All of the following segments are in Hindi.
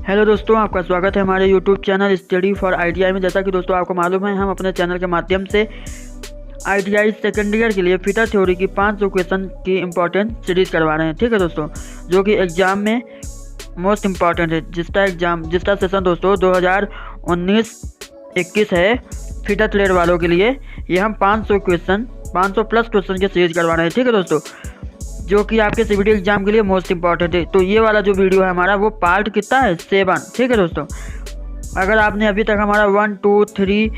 हेलो दोस्तों, आपका स्वागत है हमारे YouTube channel study for ITI में। जैसा कि दोस्तों आपको मालूम है, हम अपने चैनल के माध्यम से आईटीआई सेकेंड ईयर के लिए फिटर थ्योरी की 500 क्वेश्चन की इंपॉर्टेंट सीरीज करवा रहे हैं। ठीक है दोस्तों, जो कि एग्जाम में मोस्ट इम्पॉर्टेंट है। जिसका सेशन दोस्तों 2019-21 है फिटर ट्रेड वालों के लिए। ये हम 500 प्लस क्वेश्चन की सीरीज करवा रहे हैं। ठीक है दोस्तों, जो कि आपके सीबीटी एग्जाम के लिए मोस्ट इंपॉर्टेंट है। तो ये वाला जो वीडियो है हमारा, वो पार्ट कितना है 7। ठीक है दोस्तों, अगर आपने अभी तक हमारा 1, 2, 3,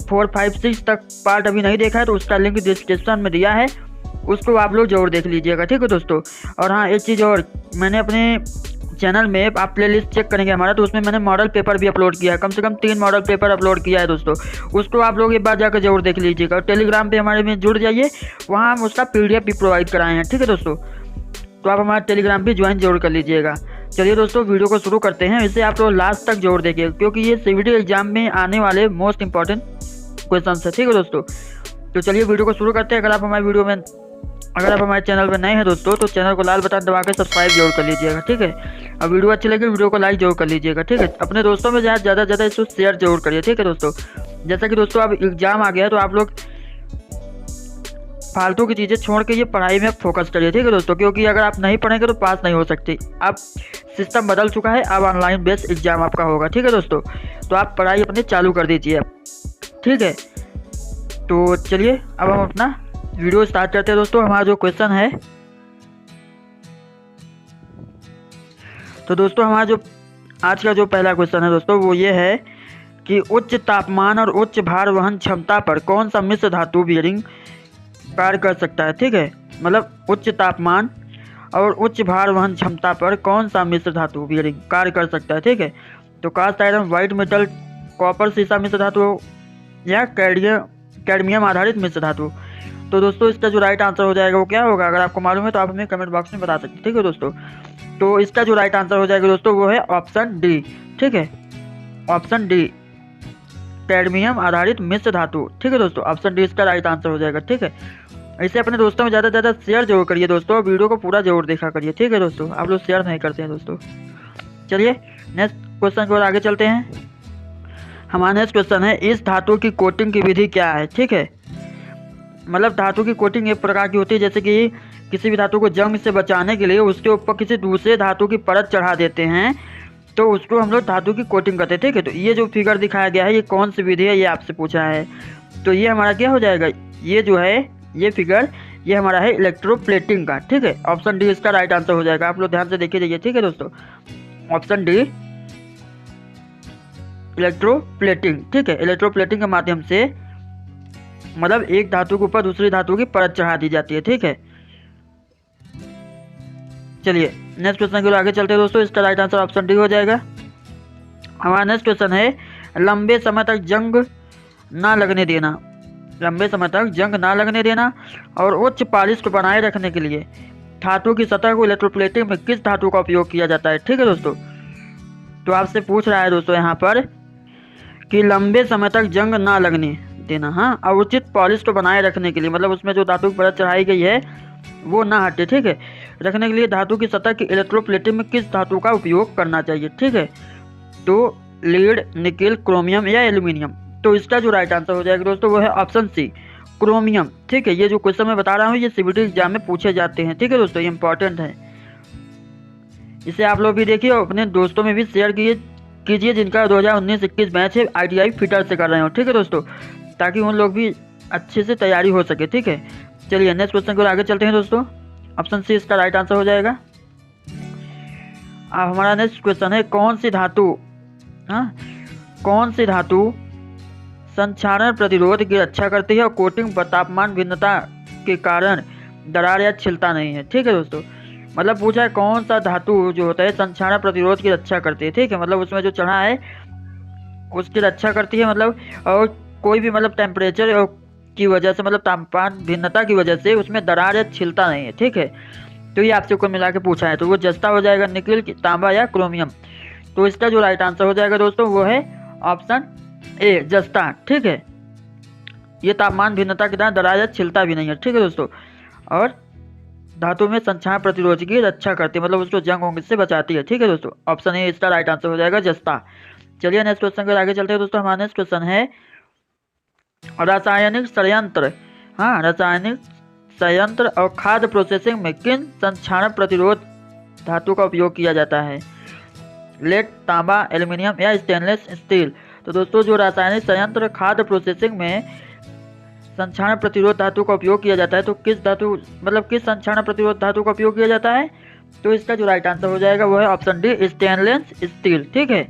4, 5, 6 तक पार्ट अभी नहीं देखा है तो उसका लिंक डिस्क्रिप्शन में दिया है, उसको आप लोग जरूर देख लीजिएगा। ठीक है दोस्तों, और हाँ एक चीज़ और, मैंने अपने चैनल में आप प्लेलिस्ट चेक करेंगे हमारा, तो उसमें मैंने मॉडल पेपर भी अपलोड किया है। कम से कम 3 मॉडल पेपर अपलोड किया है दोस्तों, उसको आप लोग एक बार जाकर जरूर देख लीजिएगा। और टेलीग्राम पे हमारे में जुड़ जाइए, वहाँ हम उसका PDF भी प्रोवाइड कराए हैं। ठीक है दोस्तों, तो आप हमारा टेलीग्राम भी ज्वाइन जरूर कर लीजिएगा। चलिए दोस्तों, वीडियो को शुरू करते हैं। इसे आप लोग लास्ट तक जरूर देखिए, क्योंकि ये सीबीटी एग्जाम में आने वाले मोस्ट इंपॉर्टेंट क्वेश्चन है। ठीक है दोस्तों, तो चलिए वीडियो को शुरू करते हैं। अगर आप हमारे चैनल पर नए हैं दोस्तों, तो चैनल को लाल बटन दबा के सब्सक्राइब जरूर कर लीजिएगा। ठीक है, और वीडियो अच्छी लगे वीडियो को लाइक जरूर कर लीजिएगा। ठीक है, अपने दोस्तों में ज़्यादा से ज़्यादा इसको शेयर जरूर करिए। ठीक है दोस्तों, जैसा कि दोस्तों अब एग्जाम आ गया है, तो आप लोग फालतू की चीज़ें छोड़ के ये पढ़ाई में फोकस करिए। ठीक है दोस्तों, क्योंकि अगर आप नहीं पढ़ेंगे तो पास नहीं हो सकते। अब सिस्टम बदल चुका है, अब ऑनलाइन बेस्ड एग्जाम आपका होगा। ठीक है दोस्तों, तो आप पढ़ाई अपनी चालू कर दीजिए अब। ठीक है, तो चलिए अब हम अपना वीडियो स्टार्ट करते हैं दोस्तों। हमारा जो क्वेश्चन है, तो दोस्तों हमारा जो आज का जो पहला क्वेश्चन है दोस्तों, वो ये है कि उच्च तापमान और उच्च भार वहन क्षमता पर कौन सा मिश्र धातु बियरिंग कार्य कर सकता है। ठीक है, मतलब उच्च तापमान और उच्च भार वहन क्षमता पर कौन सा मिश्र धातु बियरिंग कार्य कर सकता है। ठीक है, तो cast iron, white metal, copper सीसा मिश्र धातु या कैडमियम आधारित मिश्र धातु। तो दोस्तों इसका जो राइट आंसर हो जाएगा वो क्या होगा, अगर आपको मालूम है तो आप हमें कमेंट बॉक्स में बता सकते हैं। ठीक है दोस्तों, तो इसका जो राइट आंसर हो जाएगा दोस्तों वो है ऑप्शन डी। ठीक है, ऑप्शन डी, कैडमियम आधारित मिश्र धातु। ठीक है दोस्तों, ऑप्शन डी इसका राइट आंसर हो जाएगा। ठीक है, इसे अपने दोस्तों में ज़्यादा से ज़्यादा शेयर जरूर करिए दोस्तों, वीडियो को पूरा जरूर देखा करिए। ठीक है दोस्तों, आप लोग शेयर नहीं करते हैं दोस्तों। चलिए नेक्स्ट क्वेश्चन की ओर आगे चलते हैं। हमारा नेक्स्ट क्वेश्चन है, इस धातु की कोटिंग की विधि क्या है। ठीक है, मतलब धातु की कोटिंग एक प्रकार की होती है, जैसे कि किसी भी धातु को जंग से बचाने के लिए उसके ऊपर किसी दूसरे धातु की परत चढ़ा देते हैं, तो उसको हम लोग धातु की कोटिंग करते हैं। ठीक है, तो ये जो फिगर दिखाया गया है, ये कौन सी विधि है, ये आपसे पूछा है। तो ये हमारा क्या हो जाएगा, ये जो है ये फिगर, ये हमारा है इलेक्ट्रोप्लेटिंग का। ठीक है, ऑप्शन डी इसका राइट आंसर हो जाएगा। आप लोग ध्यान से देखिए जाइए। ठीक है दोस्तों, ऑप्शन डी इलेक्ट्रोप्लेटिंग। ठीक है, इलेक्ट्रोप्लेटिंग के माध्यम से मतलब एक धातु के ऊपर दूसरी धातु की परत चढ़ा दी जाती है। ठीक है, चलिए नेक्स्ट क्वेश्चन की ओर आगे चलते हैं दोस्तों। इसका राइट आंसर ऑप्शन डी हो जाएगा। हमारा नेक्स्ट क्वेश्चन है, लंबे समय तक जंग ना लगने देना, लंबे समय तक जंग ना लगने देना और उच्च पॉलिश को बनाए रखने के लिए धातु की सतह को इलेक्ट्रोप्लेटिंग में किस धातु का उपयोग किया जाता है। ठीक है दोस्तों, तो आपसे पूछ रहा है दोस्तों यहाँ पर कि लंबे समय तक जंग ना लगने देना, हाँ, और उचित पॉलिश को बनाए रखने के लिए, मतलब उसमें जो धातु की परत चढ़ाई गई है वो ना हटे। ठीक है, रखने के लिए धातु की सतह की इलेक्ट्रोप्लेटिंग में किस धातु का उपयोग करना चाहिए। ठीक है, तो लीड, निकेल, क्रोमियम या एल्यूमिनियम। तो इसका जो राइट आंसर हो जाएगा दोस्तों वो है ऑप्शन सी, क्रोमियम। ठीक है, ये जो क्वेश्चन मैं बता रहा हूँ ये सीबीटी एग्जाम में पूछे जाते हैं। ठीक है दोस्तों, ये इंपॉर्टेंट है, इसे आप लोग भी देखिए और अपने दोस्तों में भी शेयर कीजिए जिनका 2019-21 बैच है आईटीआई फिटर से कर रहे हो। ठीक है दोस्तों, ताकि उन लोग भी अच्छे से तैयारी हो सके। ठीक है, चलिए नेक्स्ट क्वेश्चन को आगे चलते हैं दोस्तों। ऑप्शन सी इसका राइट आंसर हो जाएगा। अब हमारा नेक्स्ट क्वेश्चन है, कौन सी धातु संक्षारण प्रतिरोध की रक्षा करती है और कोटिंग पर तापमान भिन्नता के कारण दरार या छिलता नहीं है। ठीक है दोस्तों, मतलब पूछा है कौन सा धातु जो होता है संक्षारण प्रतिरोध की रक्षा करती है। ठीक है, मतलब उसमें जो चढ़ा है उसकी रक्षा करती है, मतलब और कोई भी मतलब टेम्परेचर की वजह से, मतलब तापमान भिन्नता की वजह से उसमें दरार या छिलता नहीं है। ठीक है, तो ये आपसे कुल मिला के पूछा है, तो वो जस्ता हो जाएगा, निकेल, तांबा या क्रोमियम। तो इसका जो राइट आंसर हो जाएगा दोस्तों वो है ऑप्शन ए, जस्ता। ठीक है, ये तापमान भिन्नता के कारण दरार या छिलता भी नहीं है। ठीक है दोस्तों, और धातु में संक्षारण प्रतिरोध की रक्षा करती है, मतलब उसको जंग होने से बचाती है। ठीक है दोस्तों, ऑप्शन ए इसका राइट आंसर हो जाएगा, जस्ता। चलिए नेक्स्ट क्वेश्चन के आगे चलते हैं दोस्तों। हमारा नेक्स्ट क्वेश्चन है रासायनिक संयंत्र, हाँ, रासायनिक संयंत्र और खाद्य प्रोसेसिंग में किन संक्षारण प्रतिरोध धातु का उपयोग किया जाता है? लेड, तांबा, एल्यूमिनियम या स्टेनलेस स्टील। तो दोस्तों जो रासायनिक संयंत्र खाद्य प्रोसेसिंग में संक्षारण प्रतिरोध धातु का उपयोग किया जाता है, तो किस धातु मतलब किस संक्षारण प्रतिरोध धातु का उपयोग किया जाता है? तो इसका जो राइट आंसर हो जाएगा वो है ऑप्शन डी, स्टेनलेस स्टील। ठीक है,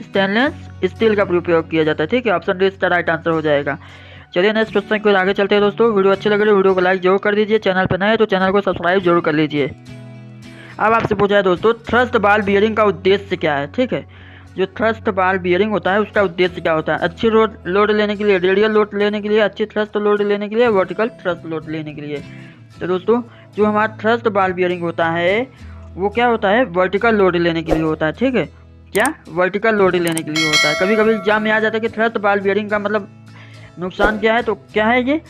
स्टेनलेस स्टील का उपयोग किया जाता है। ठीक है, ऑप्शन डी इसका राइट आंसर हो जाएगा। चलिए नेक्स्ट क्वेश्चन को आगे चलते हैं दोस्तों। वीडियो अच्छी लग रही है वीडियो को लाइक जरूर कर दीजिए, चैनल पर नए हैं तो चैनल को सब्सक्राइब जरूर कर लीजिए। अब आपसे पूछा है दोस्तों थ्रस्ट बाल बियरिंग का उद्देश्य क्या है? ठीक है, जो थ्रस्ट बाल बियरिंग होता है उसका उद्देश्य क्या होता है? अच्छी लोड लेने के लिए, रेडियल लोड लेने के लिए, अच्छी थ्रस्ट लोड लेने के लिए, वर्टिकल थ्रस्ट लोड लेने के लिए। तो दोस्तों जो हमारा थ्रस्ट बाल बियरिंग होता है वो क्या होता है? वर्टिकल लोड लेने के लिए होता है। ठीक है, क्या वर्टिकल लोड लेने के लिए होता है। कभी कभी एग्जाम में आ जाता है कि थ्रस्ट बाल बियरिंग का मतलब नुकसान क्या है, तो क्या है ये?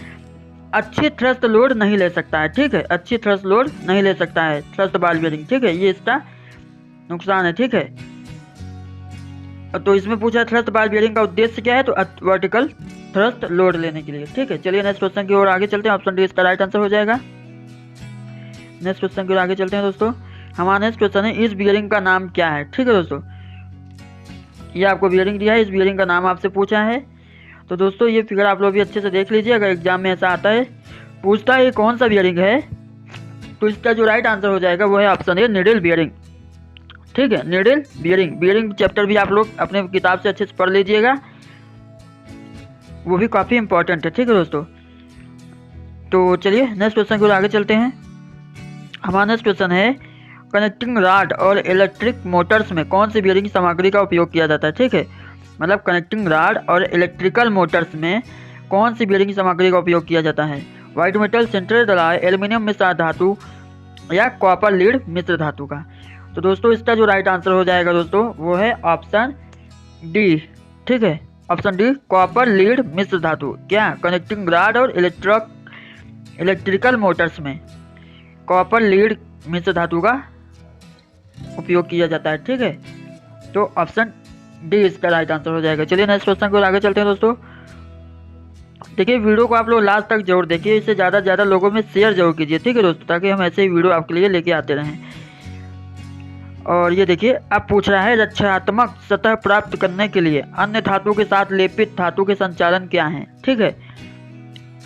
अच्छी थ्रस्ट लोड नहीं ले सकता है। ठीक है, अच्छी थ्रस्ट लोड नहीं ले सकता है थ्रस्ट बाल बियरिंग। ठीक है, ये इसका नुकसान है। ठीक है, तो इसमें पूछा थ्रस्ट बाल बियरिंग का उद्देश्य क्या है, तो वर्टिकल थ्रस्ट लोड लेने के लिए। ठीक है, चलिए नेक्स्ट क्वेश्चन की ओर आगे चलते हैं। ऑप्शन डी इसका राइट आंसर हो जाएगा। नेक्स्ट क्वेश्चन की ओर आगे चलते हैं दोस्तों। हमारा नेक्स्ट क्वेश्चन है इस बियरिंग का नाम क्या है? ठीक है दोस्तों, ये आपको बियरिंग दिया है, इस बियरिंग का नाम आपसे पूछा है। तो दोस्तों ये फिगर आप लोग भी अच्छे से देख लीजिए, अगर एग्जाम में ऐसा आता है पूछता है ये कौन सा बियरिंग है, तो इसका जो राइट आंसर हो जाएगा वो है ऑप्शन ए, निडल बियरिंग। ठीक है, निडल बियरिंग। बियरिंग चैप्टर भी आप लोग अपने किताब से अच्छे से पढ़ लीजिएगा, वो भी काफ़ी इंपॉर्टेंट है। ठीक है दोस्तों, तो चलिए नेक्स्ट क्वेश्चन की ओर आगे चलते हैं। हमारा नेक्स्ट क्वेश्चन है कनेक्टिंग रॉड और इलेक्ट्रिक मोटर्स में कौन सी बियरिंग सामग्री का उपयोग किया जाता है? ठीक है, मतलब कनेक्टिंग रॉड और इलेक्ट्रिकल मोटर्स में कौन सी बियरिंग सामग्री का उपयोग किया जाता है? व्हाइट मेटल, सिंटरेट दलाय, एल्यूमिनियम मिश्र धातु या कॉपर लीड मिश्र धातु का। तो दोस्तों इसका जो राइट आंसर हो जाएगा दोस्तों वो है ऑप्शन डी। ठीक है, ऑप्शन डी, कॉपर लीड मिश्र धातु। क्या? कनेक्टिंग रॉड और इलेक्ट्रिकल मोटर्स में कॉपर लीड मिश्र धातु का उपयोग किया जाता है। ठीक है, तो ऑप्शन डी इसका राइट आंसर हो जाएगा। चलिए नेक्स्ट क्वेश्चन को आगे चलते हैं दोस्तों। देखिए वीडियो को आप लोग लास्ट तक जरूर देखिए, इससे ज़्यादा से ज़्यादा लोगों में शेयर जरूर कीजिए। ठीक है दोस्तों, ताकि हम ऐसे ही वीडियो आपके लिए लेके आते रहें। और ये देखिए अब पूछ रहा है रक्षात्मक सतह प्राप्त करने के लिए अन्य धातु के साथ लेपित धातु के संचालन क्या है? ठीक है,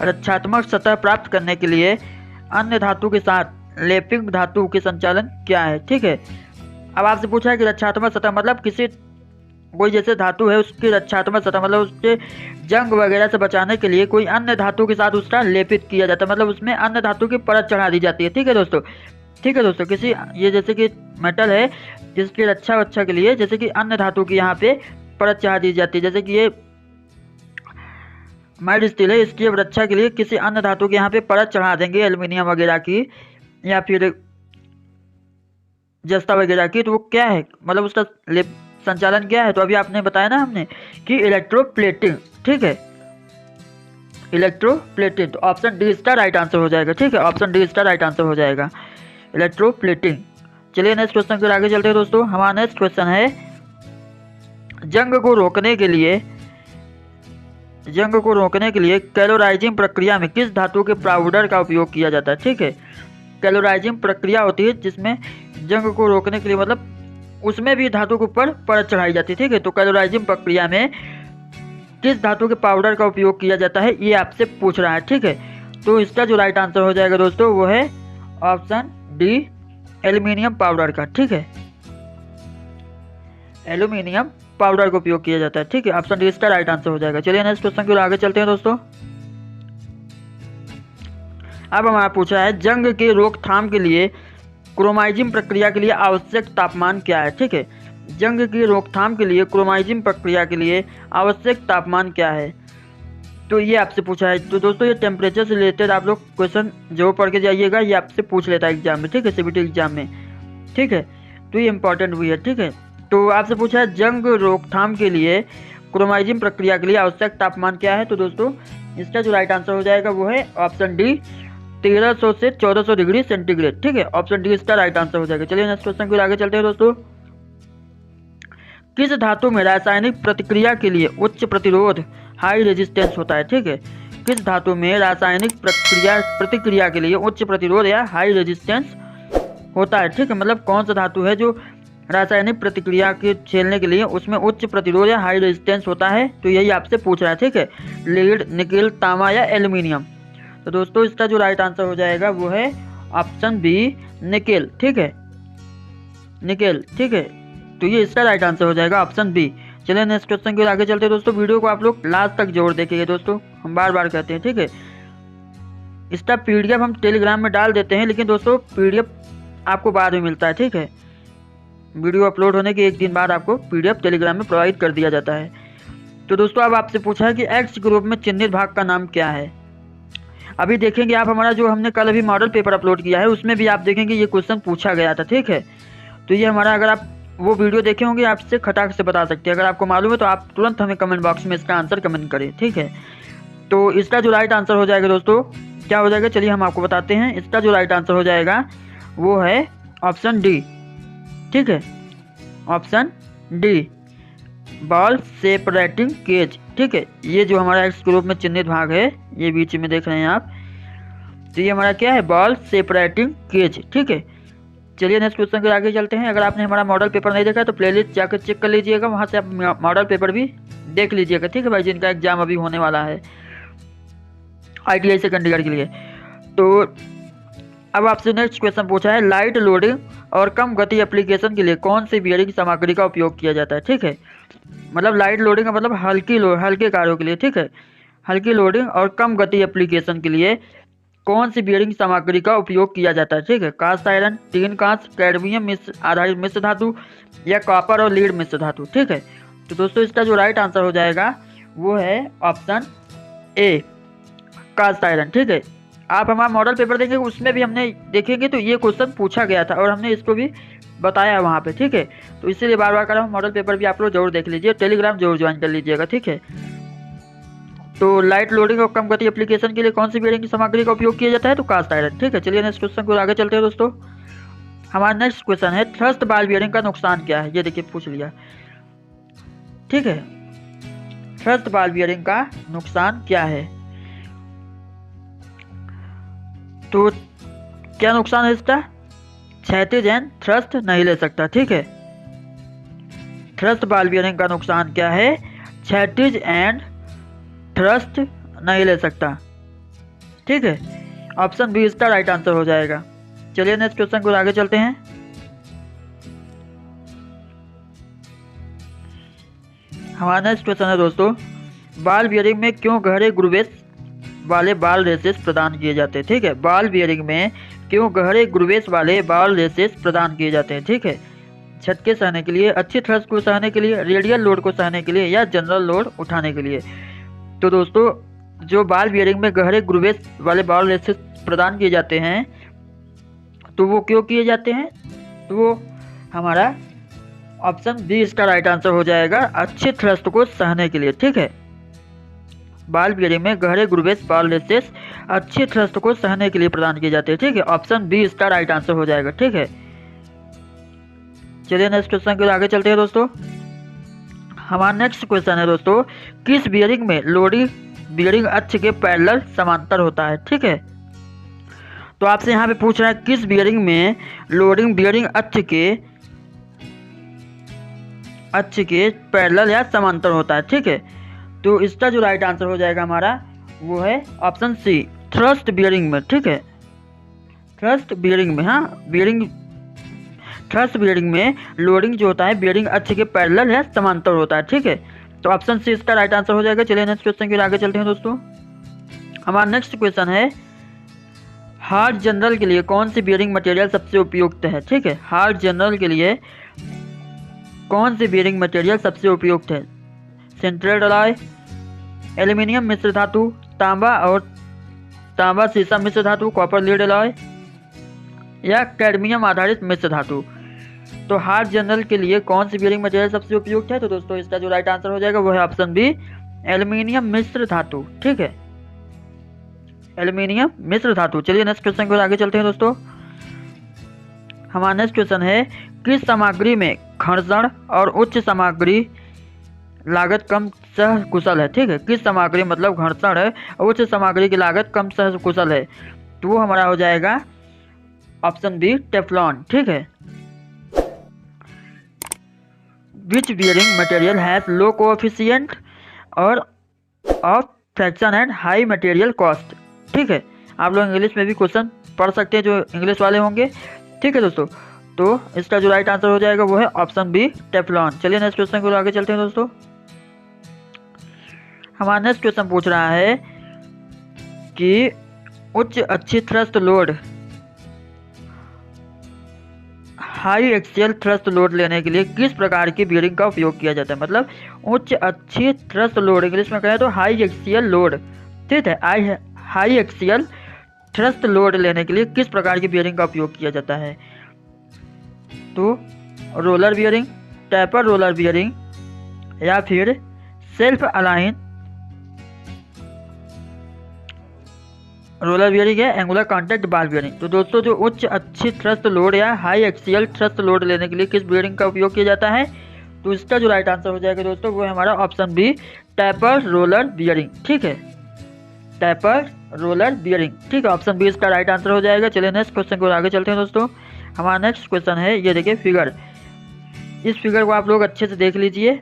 रक्षात्मक सतह प्राप्त करने के लिए अन्य धातु के साथ लेपित धातु के संचालन क्या है? ठीक है, अब आपसे पूछा है कि रक्षात्मक सतह मतलब किसी कोई जैसे धातु है उसकी रक्षात्मक सतह मतलब उसके जंग वगैरह से बचाने के लिए कोई अन्य धातु के साथ उसका लेपित किया जाता है, मतलब उसमें अन्य धातु की परत चढ़ा दी जाती है। ठीक है दोस्तों, ठीक है दोस्तों, किसी ये जैसे कि मेटल है जिसकी रक्षा के लिए जैसे कि अन्य धातु की यहाँ पे परत चढ़ा दी जाती है, जैसे कि ये माइल्ड स्टील है, इसकी रक्षा के लिए किसी अन्य धातु के यहाँ पे परत चढ़ा देंगे एल्यूमिनियम वगैरह की या फिर जस्ता वगैरह की, तो वो क्या है मतलब उसका संचालन क्या है? तो अभी आपने बताया ना हमने कि इलेक्ट्रोप्लेटिंग। ठीक है, इलेक्ट्रोप्लेटिंग, तो ऑप्शन डी इसका राइट आंसर हो जाएगा। ठीक है, ऑप्शन डी इसका राइट आंसर हो जाएगा, इलेक्ट्रोप्लेटिंग। चलिए नेक्स्ट क्वेश्चन की आगे चलते हैं दोस्तों। हमारा नेक्स्ट क्वेश्चन है जंग को रोकने के लिए कैलोराइजिंग प्रक्रिया में किस धातु के पाउडर का उपयोग किया जाता है? ठीक है, कैलोराइजिंग प्रक्रिया होती है जिसमें जंग को रोकने के लिए मतलब उसमें भी धातु के ऊपर परत चढ़ाई जाती है। ठीक है, तो कैलोराइजिंग प्रक्रिया में किस धातु के पाउडर का उपयोग किया जाता है ये आपसे पूछ रहा है। ठीक है, तो इसका जो राइट आंसर हो जाएगा दोस्तों वो है ऑप्शन डी, एल्यूमिनियम पाउडर का। ठीक है, एल्यूमिनियम पाउडर का उपयोग किया जाता है। ठीक है, ऑप्शन डी इसका राइट आंसर हो जाएगा। चलिए नेक्स्ट क्वेश्चन की ओर आगे चलते हैं दोस्तों। अब हमारा पूछा है जंग की रोकथाम के लिए क्रोमाइजिंग प्रक्रिया के लिए आवश्यक तापमान क्या है? ठीक है, जंग की रोकथाम के लिए क्रोमाइजिंग प्रक्रिया के लिए आवश्यक तापमान क्या है? तो ये आपसे पूछा है। तो दोस्तों ये टेम्परेचर से रिलेटेड आप लोग क्वेश्चन जरूर पढ़ के जाइएगा, ये आपसे पूछ लेता है एग्जाम में। ठीक है, सीबीटी एग्जाम में। ठीक है, तो ये इंपॉर्टेंट भी है। ठीक है, तो आपसे पूछा है जंग रोकथाम के लिए क्रोमाइजिंग प्रक्रिया के लिए आवश्यक तापमान क्या है? तो दोस्तों इसका जो राइट आंसर हो जाएगा वो है ऑप्शन डी, 1300 से 1400 डिग्री सेंटीग्रेड। ठीक है, ऑप्शन डी इसका राइट आंसर हो जाएगा। चलिए नेक्स्ट क्वेश्चन की ओर आगे चलते हैं दोस्तों। किस धातु में रासायनिक प्रतिक्रिया के लिए उच्च प्रतिरोध हाई रेजिस्टेंस होता है? ठीक है, किस धातु में रासायनिक प्रतिक्रिया के लिए उच्च प्रतिरोध या हाई रेजिस्टेंस होता है? ठीक है, मतलब कौन सा धातु है जो रासायनिक प्रतिक्रिया के झेलने के लिए उसमें उच्च प्रतिरोध या हाई रेजिस्टेंस होता है, तो यही आपसे पूछ रहा है। ठीक है, लीड, निकेल, तांबा या एल्यूमिनियम। तो दोस्तों इसका जो राइट आंसर हो जाएगा वो है ऑप्शन बी, निकेल। ठीक है, निकेल। ठीक है, तो ये इसका राइट आंसर हो जाएगा ऑप्शन बी। चलिए नेक्स्ट क्वेश्चन की ओर आगे चलते हैं दोस्तों। वीडियो को आप लोग लास्ट तक जरूर देखिए दोस्तों, हम बार बार कहते हैं। ठीक है, इसका पीडीएफ हम टेलीग्राम में डाल देते हैं, लेकिन दोस्तों पीडीएफ आपको बाद में मिलता है। ठीक है, वीडियो अपलोड होने के एक दिन बाद आपको पीडीएफ टेलीग्राम में प्रोवाइड कर दिया जाता है। तो दोस्तों अब आपसे पूछा है कि एक्स ग्रुप में चिन्हित भाग का नाम क्या है। अभी देखेंगे आप हमारा जो हमने कल अभी मॉडल पेपर अपलोड किया है उसमें भी आप देखेंगे ये क्वेश्चन पूछा गया था। ठीक है, तो ये हमारा, अगर आप वो वीडियो देखे होंगे आपसे खटाक से बता सकते हैं। अगर आपको मालूम है तो आप तुरंत हमें कमेंट बॉक्स में इसका आंसर कमेंट करें। ठीक है, तो इसका जो राइट आंसर हो जाएगा दोस्तों क्या हो जाएगा, चलिए हम आपको बताते हैं। इसका जो राइट आंसर हो जाएगा वो है ऑप्शन डी। ठीक है, option D, ball separating cage. ठीक है, ये जो हमारा एक्स ग्रुप में चिन्हित भाग है, ये बीच में देख रहे हैं आप, तो ये हमारा क्या है, बॉल सेपरेटिंग केज। ठीक है, चलिए नेक्स्ट क्वेश्चन के आगे चलते हैं। अगर आपने हमारा मॉडल पेपर नहीं देखा तो प्लेलिस्ट जाकर चेक कर लीजिएगा, वहाँ से आप मॉडल पेपर भी देख लीजिएगा। ठीक है भाई, जिनका एग्जाम अभी होने वाला है ITI सेकंड ईयर के लिए। तो अब आपसे नेक्स्ट क्वेश्चन पूछा है, लाइट लोडिंग और कम गति एप्लीकेशन के लिए कौन सी बियरिंग सामग्री का उपयोग किया जाता है? ठीक है, मतलब लाइट लोडिंग का मतलब हल्के कार्यों के लिए। ठीक है, हल्की लोडिंग और कम गति एप्लीकेशन के लिए कौन सी बियरिंग सामग्री का उपयोग किया जाता है? ठीक है, कास्ट आयरन, टीन कांच, कैडमियम आधारित मिश्र धातु या कॉपर और लीड मिश्र धातु। ठीक है, तो दोस्तों इसका जो राइट आंसर हो जाएगा वो है ऑप्शन ए, कास्ट आयरन। ठीक है, आप हमारा मॉडल पेपर देखेंगे उसमें भी हमने देखेंगे तो ये क्वेश्चन पूछा गया था और हमने इसको भी बताया वहाँ पे। ठीक है, तो इसीलिए बार बार कर रहा हूँ, मॉडल पेपर भी आप लोग जरूर देख लीजिए, टेलीग्राम जरूर ज्वाइन कर लीजिएगा। ठीक है, तो लाइट लोडिंग और कम गति एप्लीकेशन के लिए कौन सी बियरिंग की सामग्री का उपयोग किया जाता है? तो कास्ट आयरन। ठीक है, चलिए नेक्स्ट क्वेश्चन को आगे चलते हैं दोस्तों। हमारा नेक्स्ट क्वेश्चन है, थ्रस्ट बाल बियरिंग का नुकसान क्या है? ये देखिए पूछ लिया। ठीक है, थ्रस्ट बाल बियरिंग का नुकसान क्या है? तो क्या नुकसान है इसका? क्षैतिज एंड थ्रस्ट नहीं ले सकता। ठीक है, थ्रस्ट बाल बियरिंग का नुकसान क्या है? क्षैतिज एंड थ्रस्ट नहीं ले सकता। ठीक है, ऑप्शन बी इसका राइट आंसर हो जाएगा। चलिए नेक्स्ट क्वेश्चन को आगे चलते हैं। हमारा नेक्स्ट क्वेश्चन है दोस्तों, बाल बियरिंग में क्यों गहरे ग्रूवेस वाले बाल रेसेस प्रदान किए जाते हैं? ठीक है, बाल बियरिंग में क्यों गहरे ग्रूवेस वाले बाल रेसेस प्रदान किए जाते हैं? ठीक है, झटके सहने के लिए, अच्छी थ्रस्ट को सहने के लिए, रेडियल लोड को सहने के लिए या जनरल लोड उठाने के लिए। तो दोस्तों जो बाल बियरिंग में गहरे ग्रूवेस वाले बाल रेसेस प्रदान किए जाते हैं तो वो क्यों किए जाते हैं? तो वो हमारा ऑप्शन बी इसका राइट आंसर हो जाएगा, अच्छे थ्रस्ट को सहने के लिए। ठीक है, बाल बियरिंग में गहरे ग्रूवेस बाल रेसेस अच्छे थ्रस्ट को सहने के लिए प्रदान किए जाते हैं। ठीक है, ऑप्शन बी इसका राइट आंसर हो जाएगा। ठीक है, चलिए नेक्स्ट क्वेश्चन के आगे चलते हैं दोस्तों। हमारा नेक्स्ट क्वेश्चन है दोस्तों, किस बियरिंग में लोडिंग बियरिंग अक्ष के पैरेलल समांतर होता है? ठीक है, तो आपसे यहाँ पे पूछ रहा है किस बियरिंग में लोडिंग बियरिंग अक्ष के पैरेलल या समांतर होता है? ठीक है, तो इसका जो राइट आंसर हो जाएगा हमारा वो है ऑप्शन सी, थ्रस्ट बियरिंग में। ठीक है, थ्रस्ट बियरिंग में, हाँ थ्रस्ट बियरिंग में लोडिंग जो होता है बियरिंग अक्ष के पैरेलल या समांतर होता है। ठीक है, तो ऑप्शन सी इसका राइट आंसर हो जाएगा। चलिए नेक्स्ट क्वेश्चन के लिए आगे चलते हैं दोस्तों। हमारा नेक्स्ट क्वेश्चन है, हार्ड जनरल के लिए कौन सी बियरिंग मटेरियल सबसे उपयुक्त है? ठीक है, हार्ड जनरल के लिए कौन सी बियरिंग मटेरियल सबसे उपयुक्त है? सेंट्रेड अलॉय, एल्यूमिनियम मिश्र धातु, तांबा सीसा मिश्र धातु, कॉपर लीड अलॉय या कैडमियम आधारित मिश्र धातु। तो हार्ड जनरल के लिए कौन सी बियरिंग मटेरियल सबसे उपयुक्त है? तो दोस्तों इसका जो राइट आंसर हो जाएगा वो है ऑप्शन बी, एल्यूमिनियम मिश्र धातु। ठीक है, एल्यूमिनियम मिश्र धातु। चलिए नेक्स्ट क्वेश्चन को आगे चलते हैं दोस्तों। हमारा नेक्स्ट क्वेश्चन है किस सामग्री में घर्षण और उच्च सामग्री लागत कम सह कुशल है। ठीक है, किस सामग्री मतलब घर्षण है और उच्च सामग्री की लागत कम सह कुशल है, तो वो हमारा हो जाएगा ऑप्शन बी टेफ्लॉन। ठीक है। Which bearing material has low coefficient और of friction and high material cost. ठीक है, आप लोग इंग्लिश में भी क्वेश्चन पढ़ सकते हैं जो इंग्लिश वाले होंगे। ठीक है दोस्तों, तो इसका जो राइट आंसर हो जाएगा वो है ऑप्शन बी टेफ्लॉन। चलिए नेक्स्ट क्वेश्चन को आगे चलते हैं दोस्तों। हमारा नेक्स्ट क्वेश्चन पूछ रहा है कि उच्च अच्छी thrust load high axial thrust load लेने के लिए किस प्रकार की बियरिंग का उपयोग किया जाता है। मतलब उच्च अच्छी थ्रस्ट लोड, इंग्लिश में कहें तो हाई एक्सियल लोड। ठीक है, हाई एक्सियल थ्रस्ट लोड लेने के लिए किस प्रकार की बियरिंग का उपयोग किया जाता है, तो roller bearing, tapper roller bearing या फिर सेल्फ अलाइन रोलर बियरिंग है एंगुलर कॉन्टैक्ट बार बियरिंग। तो दोस्तों जो उच्च अच्छी थ्रस्ट लोड या हाई एक्सियल थ्रस्ट लोड लेने के लिए किस बियरिंग का उपयोग किया जाता है, तो इसका जो राइट आंसर हो जाएगा दोस्तों वो है हमारा option B taper roller bearing. ठीक है, टैपर रोलर बियरिंग। ठीक है, ऑप्शन बी इसका राइट आंसर हो जाएगा। चलिए नेक्स्ट क्वेश्चन को आगे चलते हैं दोस्तों। हमारा नेक्स्ट क्वेश्चन है, ये देखिए फिगर, इस फिगर को आप लोग अच्छे से देख लीजिए।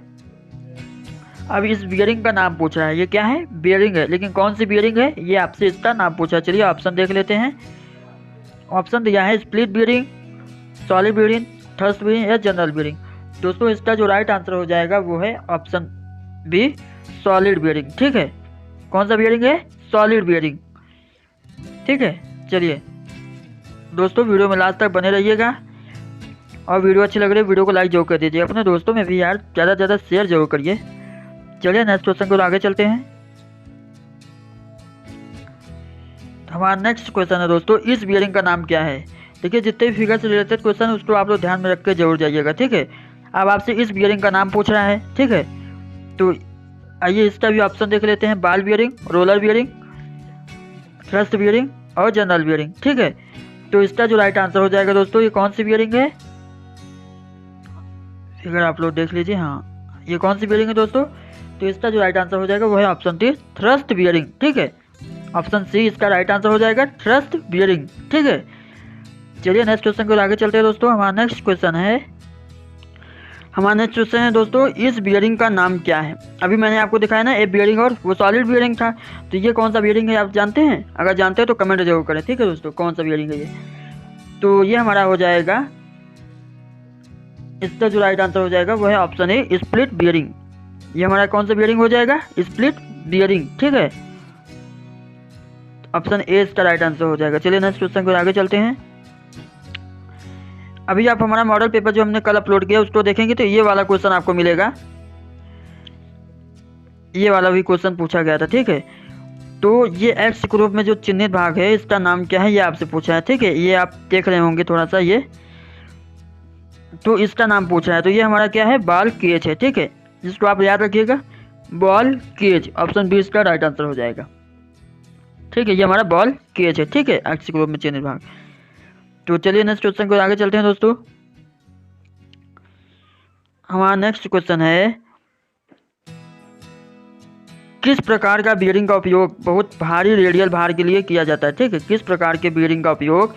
अब इस बियरिंग का नाम पूछ रहा है, ये क्या है, बियरिंग है, लेकिन कौन सी बियरिंग है ये आपसे इसका नाम पूछा है। चलिए ऑप्शन देख लेते हैं। ऑप्शन दिया है split bearing, solid bearing, thrust bearing या जनरल बियरिंग। दोस्तों इसका जो राइट आंसर हो जाएगा वो है ऑप्शन बी सॉलिड बियरिंग। ठीक है, कौन सा बियरिंग है, सॉलिड बियरिंग। ठीक है, चलिए दोस्तों वीडियो में लास्ट तक बने रहिएगा और वीडियो अच्छी लग रही है वीडियो को लाइक जरूर कर दीजिए, अपने दोस्तों में भी यार ज़्यादा से ज़्यादा शेयर जरूर करिए। चलिए नेक्स्ट क्वेश्चन को आगे चलते हैं। हमारा नेक्स्ट क्वेश्चन है दोस्तों, इस बियरिंग का नाम क्या है। देखिए जितने भी फिगर से रिलेटेड क्वेश्चन है उसको आप लोग ध्यान में रख के जरूर जाइएगा। ठीक है, अब आपसे इस बियरिंग का नाम पूछ रहा है। ठीक है, तो आइए इसका भी ऑप्शन देख लेते हैं, बाल bearing, roller bearing, thrust bearing और जनरल बियरिंग। ठीक है, तो इसका जो राइट आंसर हो जाएगा दोस्तों, ये कौन सी बियरिंग है, फिगर आप लोग देख लीजिए। हाँ, ये कौन सी बियरिंग है दोस्तों, तो इसका जो राइट आंसर हो जाएगा वो है ऑप्शन डी थ्रस्ट बियरिंग। ठीक है, ऑप्शन सी इसका राइट आंसर हो जाएगा थ्रस्ट बियरिंग। ठीक है, चलिए नेक्स्ट क्वेश्चन को आगे चलते हैं दोस्तों। हमारा नेक्स्ट क्वेश्चन है दोस्तों, इस बियरिंग का नाम क्या है। अभी मैंने आपको दिखाया ना, एक बियरिंग और वो सॉलिड बियरिंग था, तो ये कौन सा बियरिंग है आप जानते हैं, अगर जानते हैं तो कमेंट जरूर करें। ठीक है दोस्तों, कौन सा बियरिंग है ये, तो ये हमारा हो जाएगा, इसका जो राइट आंसर हो जाएगा वो है ऑप्शन ए स्प्लिट बियरिंग। ये हमारा कौन सा बियरिंग हो जाएगा, स्प्लिट बियरिंग। ठीक है, ऑप्शन ए इसका राइट आंसर हो जाएगा। चलिए नेक्स्ट क्वेश्चन को आगे चलते हैं। अभी आप हमारा मॉडल पेपर जो हमने कल अपलोड किया उसको देखेंगे तो ये वाला क्वेश्चन आपको मिलेगा, ये वाला भी क्वेश्चन पूछा गया था। ठीक है, तो ये एक्स ग्रुप में जो चिन्हित भाग है इसका नाम क्या है ये आपसे पूछा है। ठीक है, ये आप देख रहे होंगे थोड़ा सा, ये तो इसका नाम पूछा है, तो ये हमारा क्या है, बॉल केज है। ठीक है, जिसको आप याद रखिएगा, बॉल केज, ऑप्शन बी इसका राइट आंसर हो जाएगा। ठीक है, ये हमारा बॉल केज है। ठीक है, एक्स ग्रुप में चिन्हित भाग। तो चलिए नेक्स्ट क्वेश्चन को आगे चलते हैं दोस्तों। हमारा नेक्स्ट क्वेश्चन है, किस प्रकार का बियरिंग का उपयोग बहुत भारी रेडियल भार के लिए किया जाता है। ठीक है, किस प्रकार के बियरिंग का उपयोग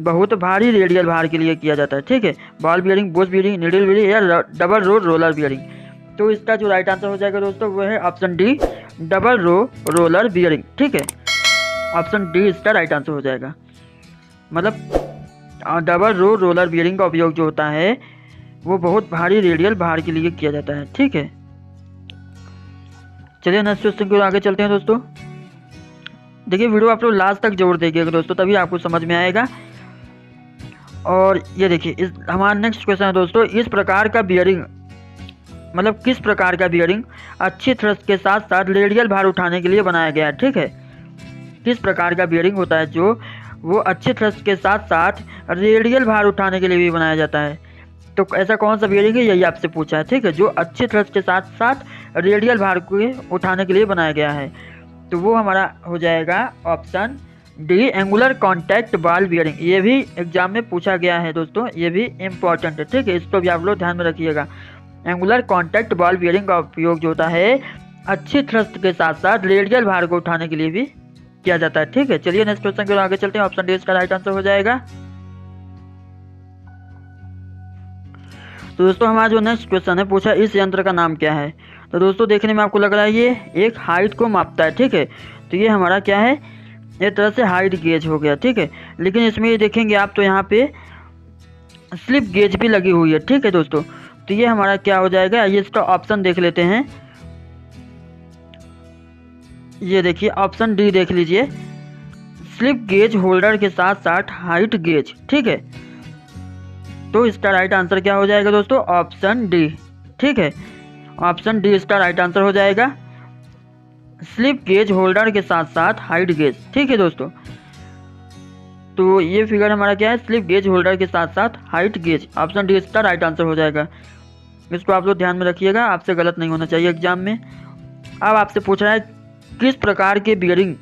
बहुत भारी रेडियल भार के लिए किया जाता है। ठीक है, ball bearing, Bush bearing, needle bearing या डबल रो रोलर बियरिंग। तो इसका जो राइट आंसर हो जाएगा दोस्तों वो है option D double row roller bearing. ठीक है, ऑप्शन डी इसका राइट आंसर हो जाएगा। मतलब डबल रो रोलर बियरिंग का उपयोग जो होता है वो बहुत भारी रेडियल भार के लिए किया जाता है। ठीक है, चलिए नेक्स्ट क्वेश्चन को आगे चलते हैं दोस्तों। देखिए वीडियो आप लोग लास्ट तक जरूर देखिएगा दोस्तों, तभी आपको समझ में आएगा। और ये देखिए इस हमारा नेक्स्ट क्वेश्चन है दोस्तों, इस प्रकार का बियरिंग मतलब किस प्रकार का बियरिंग अच्छी थ्रस्ट के साथ साथ रेडियल भार उठाने के लिए बनाया गया है। ठीक है, किस प्रकार का बियरिंग होता है जो वो अच्छे थ्रस्ट के साथ साथ रेडियल भार उठाने के लिए भी बनाया जाता है। तो ऐसा कौन सा बियरिंग है यही आपसे पूछा है। ठीक है, जो अच्छे थ्रस्ट के साथ साथ रेडियल भार को उठाने के लिए बनाया गया है। तो वो हमारा हो जाएगा option D, angular contact ball bearing. ये भी एग्जाम में पूछा गया है दोस्तों, ये भी इम्पोर्टेंट है, ठीक है, इसको भी आप लोग ध्यान में रखिएगा। एंगुलर कॉन्टैक्ट बॉल बियरिंग का उपयोग जो होता है अच्छी थ्रस्ट के साथ साथ रेडियल भार को उठाने के लिए भी किया जाता है, ठीक है। चलिए नेक्स्ट क्वेश्चन की ओर आगे चलते हैं। ऑप्शन डी इसका राइट आंसर हो जाएगा। तो दोस्तों हमारा जो नेक्स्ट क्वेश्चन है पूछा इस यंत्र का नाम क्या है। तो दोस्तों देखने में आपको लग रहा है ये एक हाइट को मापता है, ठीक है। तो ये हमारा क्या है, एक तरह से हाइट गेज हो गया, ठीक है। लेकिन इसमें ये देखेंगे आप तो यहाँ पे स्लिप गेज भी लगी हुई है, ठीक है दोस्तों। तो ये हमारा क्या हो जाएगा, ये इसका ऑप्शन देख लेते हैं। ये देखिए ऑप्शन डी देख लीजिए, स्लिप गेज होल्डर के साथ साथ हाइट गेज, ठीक है। तो इसका राइट आंसर क्या हो जाएगा दोस्तों, ऑप्शन डी, ठीक है। ऑप्शन डी इसका राइट आंसर हो जाएगा, स्लिप गेज होल्डर के साथ साथ हाइट गेज, ठीक है दोस्तों। तो ये फिगर हमारा क्या है, स्लिप गेज होल्डर के साथ साथ हाइट गेज। ऑप्शन डी इसका राइट आंसर हो जाएगा। इसको आप लोग ध्यान में रखिएगा, आपसे गलत नहीं होना चाहिए एग्जाम में। अब आपसे पूछ रहा है किस प्रकार के बियरिंग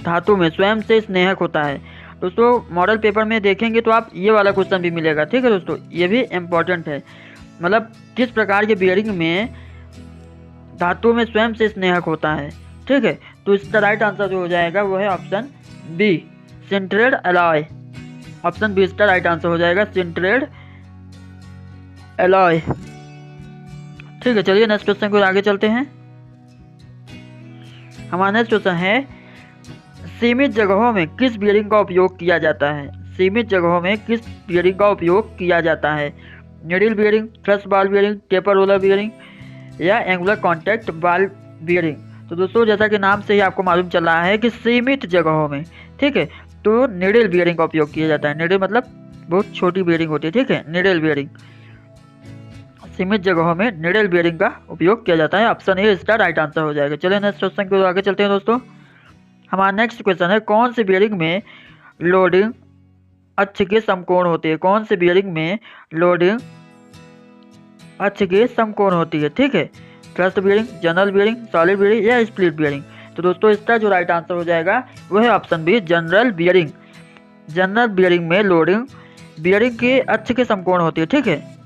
धातु में स्वयं से स्नेहक होता है। दोस्तों मॉडल पेपर में देखेंगे तो आप ये वाला क्वेश्चन भी मिलेगा, ठीक है दोस्तों, ये भी इम्पोर्टेंट है। मतलब किस प्रकार के बियरिंग में धातु में स्वयं से स्नेहक होता है, ठीक है। तो इसका राइट आंसर जो हो जाएगा वो है option B, sintered alloy. Option B इसका राइट आंसर हो जाएगा, सिंटरेड एलॉय, ठीक है। चलिए नेक्स्ट क्वेश्चन को आगे चलते हैं। हमारा नेक्स्ट क्वेश्चन है सीमित जगहों में किस बियरिंग का उपयोग किया जाता है। सीमित जगहों में किस बियरिंग का उपयोग किया जाता है, needle bearing, thrust ball bearing, taper roller bearing या एंगुलर कॉन्टैक्ट बॉल बियरिंग। तो दोस्तों जैसा कि नाम से ही आपको मालूम चल रहा है कि सीमित जगहों में, ठीक है, तो नीडल बियरिंग का उपयोग किया जाता है। नीडल मतलब बहुत छोटी बियरिंग होती है, ठीक है, नीडल बियरिंग। सीमित जगहों में नीडल बियरिंग का उपयोग किया जाता है। ऑप्शन ए इसका राइट आंसर हो जाएगा। चलिए नेक्स्ट क्वेश्चन को आगे चलते हैं दोस्तों। हमारा नेक्स्ट क्वेश्चन है कौन से बियरिंग में लोडिंग अक्ष के समकोण होती है। कौन से बियरिंग में लोडिंग अक्ष के समकोण होती है, ठीक है। Thrust bearing, journal bearing, solid bearing या स्प्लिट बियरिंग। तो दोस्तों इसका जो राइट आंसर हो जाएगा वो है option B, journal bearing. Journal bearing में लोडिंग बियरिंग के अक्ष के समकोण होती है, ठीक है,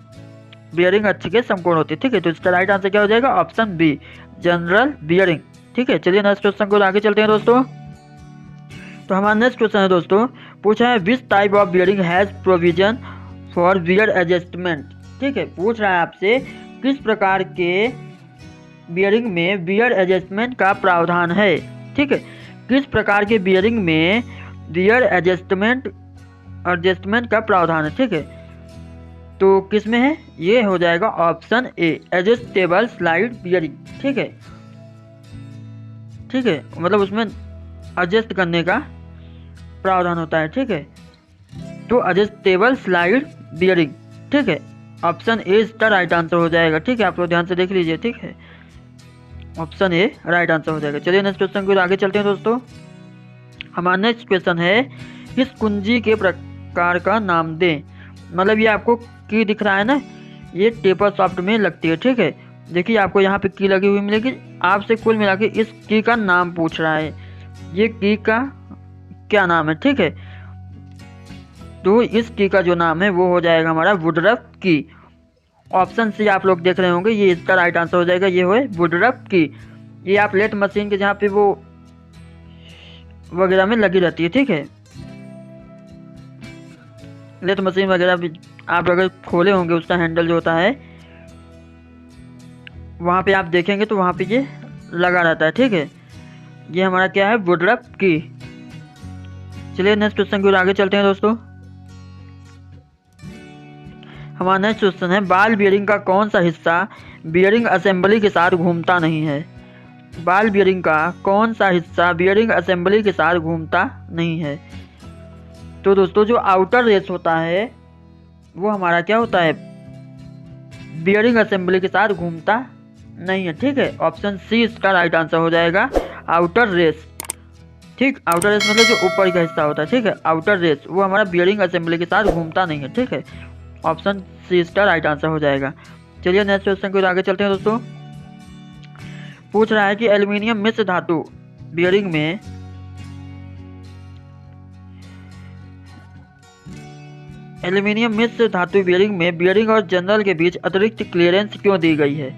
बियरिंग अक्ष के समकोण होती है, ठीक है। तो इसका राइट आंसर क्या हो जाएगा, ऑप्शन बी, जनरल बियरिंग, ठीक है। चलिए नेक्स्ट क्वेश्चन को आगे चलते हैं दोस्तों। तो हमारा नेक्स्ट क्वेश्चन है दोस्तों, पूछा है which type of bearing has provision for wear adjustment, ठीक है। पूछ रहा है आपसे किस प्रकार के बियरिंग में वियर एडजस्टमेंट का प्रावधान है, ठीक है। किस प्रकार के बियरिंग में वियर एडजस्टमेंट का प्रावधान है, ठीक है। तो किस में है, ये हो जाएगा option A, adjustable slide bearing, ठीक है, ठीक है। मतलब उसमें एडजस्ट करने का प्रावधान होता है, ठीक है। तो एडजस्टेबल स्लाइड बियरिंग, ठीक है। ऑप्शन ए इसका राइट आंसर हो जाएगा, ठीक है। आप लोग ध्यान से देख लीजिए, ठीक है, ऑप्शन ए राइट आंसर हो जाएगा। चलिए नेक्स्ट क्वेश्चन को आगे चलते हैं दोस्तों। हमारा नेक्स्ट क्वेश्चन है किस कुंजी के प्रकार का नाम दें। मतलब ये आपको की दिख रहा है ना, ये टेपर सॉफ्ट में लगती है, ठीक है। देखिए आपको यहाँ पे की लगी हुई मिलेगी, आपसे कुल मिला के इस की का नाम पूछ रहा है, ये की का क्या नाम है, ठीक है। तो इस की का जो नाम है वो हो जाएगा हमारा वुडरफ की। ऑप्शन सी आप लोग देख रहे होंगे, ये इसका राइट आंसर हो जाएगा, ये है वुडरफ की। ये आप लेट मशीन के जहाँ पे वो वगैरह में लगी रहती है, ठीक है। लेट मशीन वगैरह भी आप अगर खोले होंगे उसका हैंडल जो होता है वहाँ पे आप देखेंगे तो वहाँ पे ये लगा रहता है, ठीक है। ये हमारा क्या है, वुडरफ की। चलिए नेक्स्ट क्वेश्चन की ओर आगे चलते हैं दोस्तों। हमारा नेक्स्ट क्वेश्चन है बॉल बियरिंग का कौन सा हिस्सा बियरिंग असेंबली के साथ घूमता नहीं है। बॉल बियरिंग का कौन सा हिस्सा बियरिंग असेंबली के साथ घूमता नहीं है। तो दोस्तों जो आउटर रेस होता है वो हमारा क्या होता है, बियरिंग असेंबली के साथ घूमता नहीं है, ठीक है। ऑप्शन सी इसका राइट आंसर हो जाएगा, आउटर रेस, ठीक। आउटर रेस मतलब जो ऊपर का हिस्सा होता है, ठीक है, आउटर रेस वो हमारा बियरिंग असेंबली के साथ घूमता नहीं है, ठीक है। ऑप्शन सी इसका राइट आंसर हो जाएगा। चलिए नेक्स्ट क्वेश्चन को आगे चलते हैं दोस्तों। पूछ रहा है कि एल्यूमिनियम मिश्र धातु बियरिंग में एल्यूमिनियम मिश्र धातु बियरिंग में बियरिंग और जनरल के बीच अतिरिक्त क्लियरेंस क्यों दी गई है?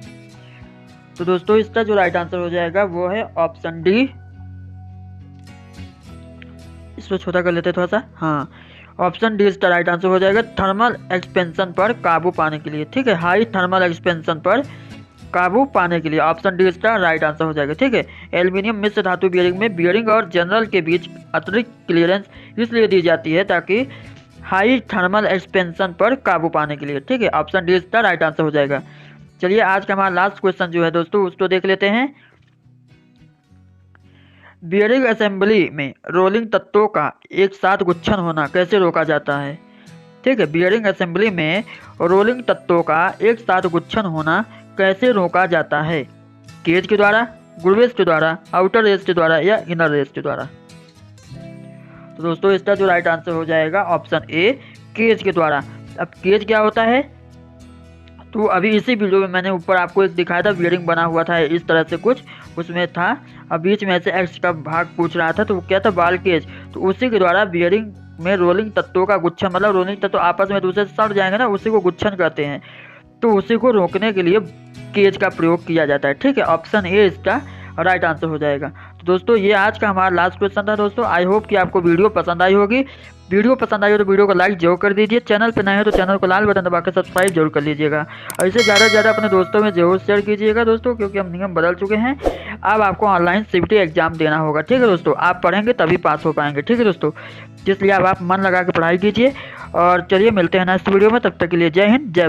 तो दोस्तों इसका जो राइट आंसर हो जाएगा वो है ऑप्शन डी। इसको छोटा कर लेते हैं थोड़ा सा। हाँ, ऑप्शन डी इसका राइट आंसर हो जाएगा, थर्मल एक्सपेंशन पर काबू पाने के लिए। ठीक है, हाई थर्मल एक्सपेंशन पर काबू पाने के लिए ऑप्शन डी इसका राइट आंसर हो जाएगा। ठीक है, एल्यूमिनियम मिश्र धातु बियरिंग में बियरिंग और जनरल के बीच अतिरिक्त क्लियरेंस इसलिए दी जाती है ताकि हाई थर्मल एक्सपेंशन पर काबू पाने के लिए। ठीक है, ऑप्शन डी इसका राइट आंसर हो जाएगा। चलिए आज का हमारा लास्ट क्वेश्चन जो है दोस्तों उसको देख लेते हैं। बियरिंग असेंबली में रोलिंग तत्वों का एक साथ गुच्छन होना कैसे रोका जाता है? ठीक है, बियरिंग असेंबली में रोलिंग तत्वों का एक साथ गुच्छन होना कैसे रोका जाता है? केज के द्वारा, ग्रूव रेस के द्वारा, आउटर रेस के द्वारा या इनर रेस के द्वारा? तो दोस्तों इसका जो राइट आंसर हो जाएगा ऑप्शन ए, केज के द्वारा। अब केज क्या होता है? तो अभी इसी वीडियो में मैंने ऊपर आपको एक दिखाया था, बियरिंग बना हुआ था इस तरह से कुछ, उसमें था अब बीच में से एक्स का भाग पूछ रहा था, तो वो क्या था, बाल केज। तो उसी के द्वारा बियरिंग में रोलिंग तत्वों का गुच्छन, मतलब रोलिंग तत्व आपस में दूसरे से सट जाएंगे ना, उसी को गुच्छन कहते हैं। तो उसी को रोकने के लिए केज का प्रयोग किया जाता है। ठीक है, ऑप्शन ए इसका राइट आंसर हो जाएगा। तो दोस्तों ये आज का हमारा लास्ट क्वेश्चन था दोस्तों। आई होप कि आपको वीडियो पसंद आई होगी। वीडियो पसंद आई हो तो वीडियो को लाइक जरूर कर दीजिए। चैनल पर नए हो तो चैनल को लाल बटन दबाकर सब्सक्राइब जरूर कर लीजिएगा और इसे ज़्यादा से ज़्यादा अपने दोस्तों में जरूर शेयर कीजिएगा दोस्तों, क्योंकि हम नियम बदल चुके हैं। अब आपको ऑनलाइन सीबीटी एग्जाम देना होगा। ठीक है दोस्तों, आप पढ़ेंगे तभी पास हो पाएंगे। ठीक है दोस्तों, इसलिए अब आप मन लगा के पढ़ाई कीजिए। और चलिए मिलते हैं नेक्स्ट वीडियो में, तब तक के लिए जय हिंद, जय